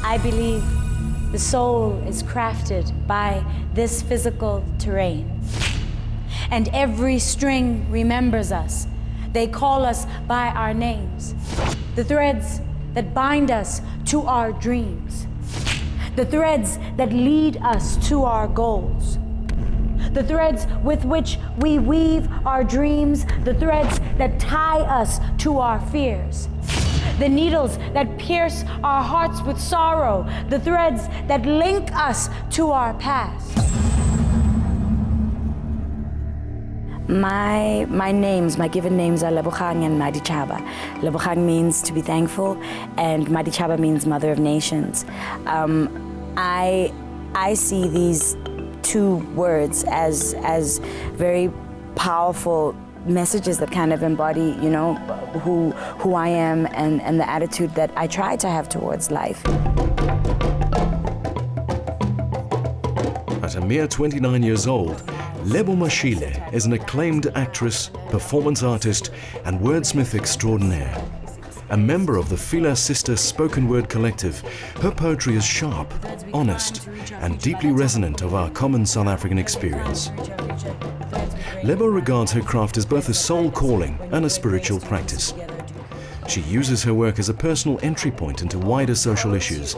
I believe the soul is crafted by this physical terrain. And every string remembers us. They call us by our names. The threads that bind us to our dreams. The threads that lead us to our goals. The threads with which we weave our dreams. The threads that tie us to our fears. The needles that pierce our hearts with sorrow. The threads that link us to our past. My given names are Lebo and Madichaba. Lebo means to be thankful, and Madichaba means Mother of Nations. I see these two words as very powerful messages that kind of embody, you know, who I am and the attitude that I try to have towards life. At a mere 29 years old, Lebo Mashile is an acclaimed actress, performance artist, and wordsmith extraordinaire. A member of the Fila Sister spoken word collective, her poetry is sharp, honest, and deeply resonant of our common South African experience. Lebo regards her craft as both a soul calling and a spiritual practice. She uses her work as a personal entry point into wider social issues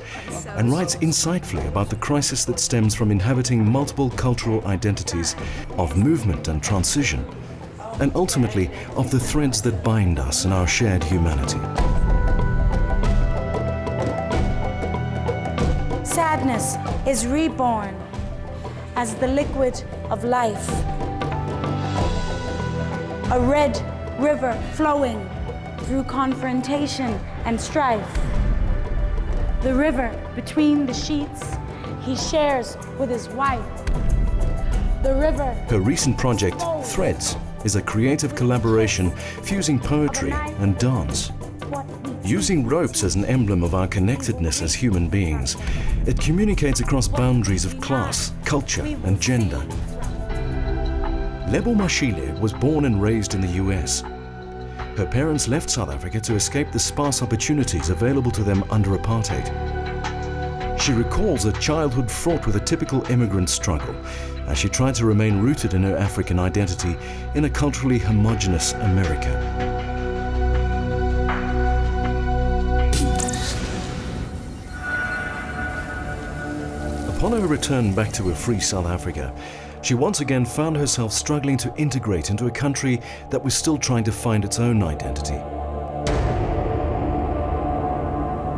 and writes insightfully about the crisis that stems from inhabiting multiple cultural identities, of movement and transition, and ultimately of the threads that bind us in our shared humanity. Sadness is reborn as the liquid of life. A red river flowing through confrontation and strife. The river between the sheets he shares with his wife. The river. Her recent project, Threads, is a creative collaboration fusing poetry and dance. Using ropes as an emblem of our connectedness as human beings, it communicates across boundaries of class, culture, and gender. Lebo Mashile was born and raised in the US. Her parents left South Africa to escape the sparse opportunities available to them under apartheid. She recalls a childhood fraught with a typical immigrant struggle as she tried to remain rooted in her African identity in a culturally homogenous America. Upon her return back to a free South Africa, she once again found herself struggling to integrate into a country that was still trying to find its own identity.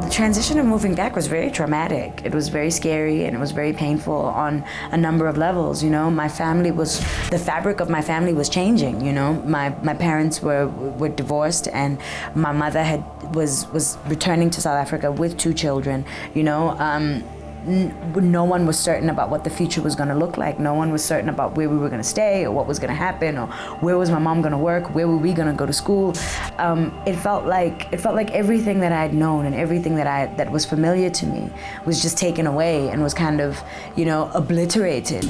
The transition of moving back was very traumatic. It was very scary and it was very painful on a number of levels. You know, the fabric of my family was changing. You know, my parents were divorced, and my mother was returning to South Africa with 2 children. You know. No one was certain about what the future was going to look like. No one was certain about where we were going to stay or what was going to happen or where was my mom going to work, where were we going to go to school. It felt like everything that I had known and everything that was familiar to me was just taken away and was kind of, you know, obliterated.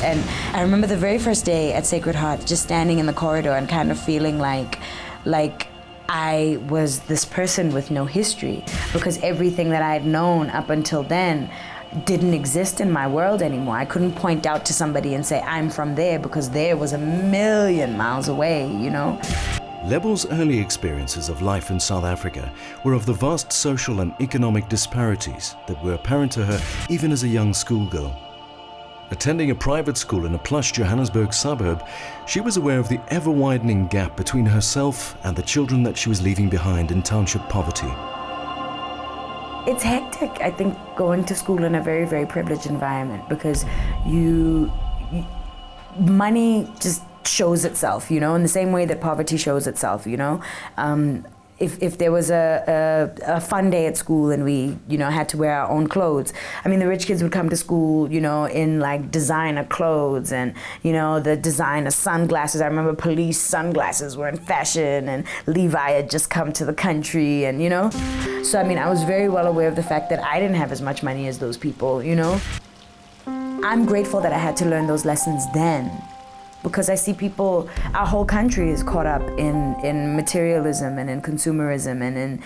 And I remember the very first day at Sacred Heart, just standing in the corridor and kind of feeling like I was this person with no history, because everything that I had known up until then didn't exist in my world anymore. I couldn't point out to somebody and say, I'm from there, because there was a million miles away, you know? Lebo's early experiences of life in South Africa were of the vast social and economic disparities that were apparent to her even as a young schoolgirl. Attending a private school in a plush Johannesburg suburb, she was aware of the ever-widening gap between herself and the children that she was leaving behind in township poverty. It's hectic, I think, going to school in a very, very privileged environment, because money just shows itself, you know, in the same way that poverty shows itself, you know. If there was a fun day at school and we, you know, had to wear our own clothes, I mean, the rich kids would come to school, you know, in like designer clothes and, you know, the designer sunglasses. I remember police sunglasses were in fashion, and Levi had just come to the country, and, you know. So, I mean, I was very well aware of the fact that I didn't have as much money as those people, you know. I'm grateful that I had to learn those lessons then, because I see people, our whole country is caught up in materialism and in consumerism and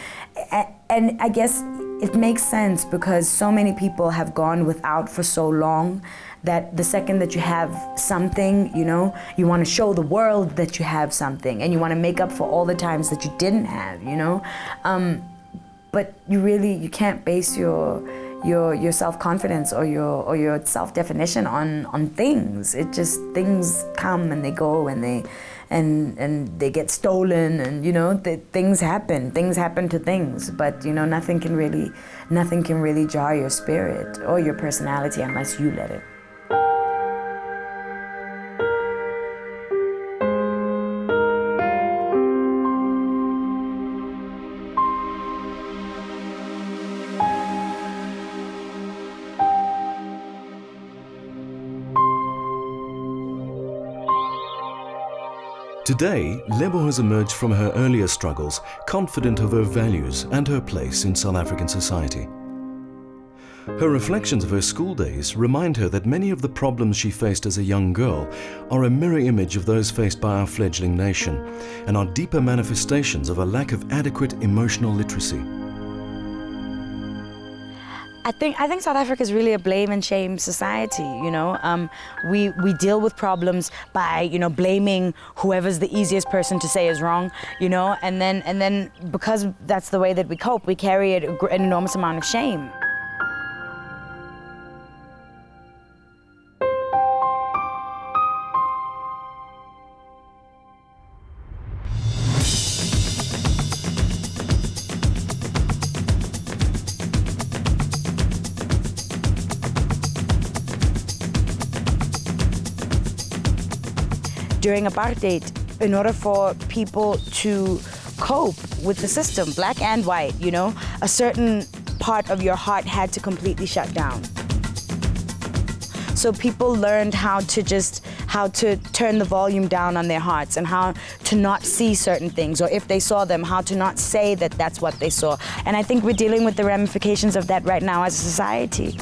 I guess it makes sense because so many people have gone without for so long that the second that you have something, you know, you want to show the world that you have something, and you want to make up for all the times that you didn't have, you know. But you can't base your self-confidence or your self-definition on things. It just, things come and they go, and they get stolen, and you know, things happen to things, but you know, nothing can really jar your spirit or your personality unless you let it. Today, Lebo has emerged from her earlier struggles confident of her values and her place in South African society. Her reflections of her school days remind her that many of the problems she faced as a young girl are a mirror image of those faced by our fledgling nation and are deeper manifestations of a lack of adequate emotional literacy. I think South Africa is really a blame and shame society, you know. We deal with problems by, you know, blaming whoever's the easiest person to say is wrong, you know, and then because that's the way that we cope, we carry an enormous amount of shame. During apartheid, in order for people to cope with the system, black and white, you know, a certain part of your heart had to completely shut down. So people learned how to turn the volume down on their hearts and how to not see certain things, or if they saw them, how to not say that that's what they saw. And I think we're dealing with the ramifications of that right now as a society.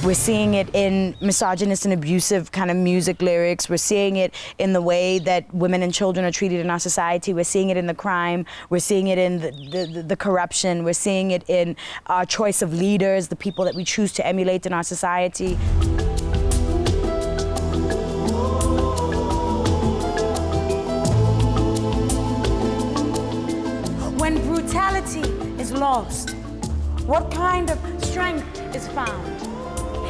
We're seeing it in misogynist and abusive kind of music lyrics. We're seeing it in the way that women and children are treated in our society. We're seeing it in the crime. We're seeing it in the corruption. We're seeing it in our choice of leaders, the people that we choose to emulate in our society. When brutality is lost, what kind of strength is found?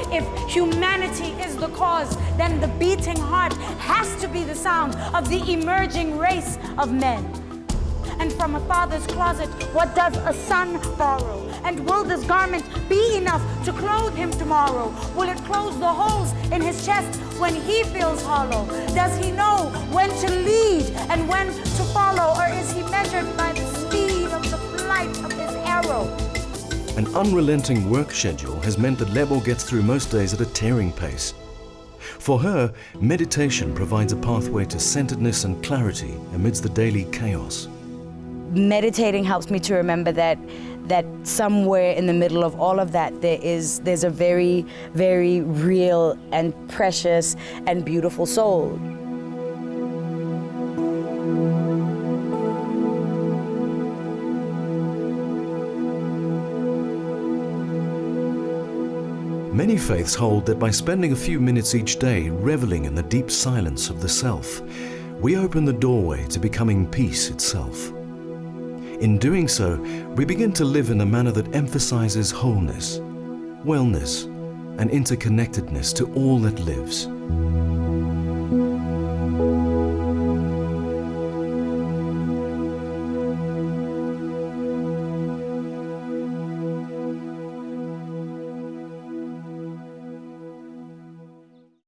If humanity is the cause, then the beating heart has to be the sound of the emerging race of men. And from a father's closet, what does a son borrow? And will this garment be enough to clothe him tomorrow? Will it close the holes in his chest when he feels hollow? Does he know when to lead and when to follow? Or is he measured by the speed of the flight of his arrow? An unrelenting work schedule has meant that Lebo gets through most days at a tearing pace. For her, meditation provides a pathway to centeredness and clarity amidst the daily chaos. Meditating helps me to remember that somewhere in the middle of all of that there's a very, very real and precious and beautiful soul. Many faiths hold that by spending a few minutes each day reveling in the deep silence of the self, we open the doorway to becoming peace itself. In doing so, we begin to live in a manner that emphasizes wholeness, wellness, and interconnectedness to all that lives.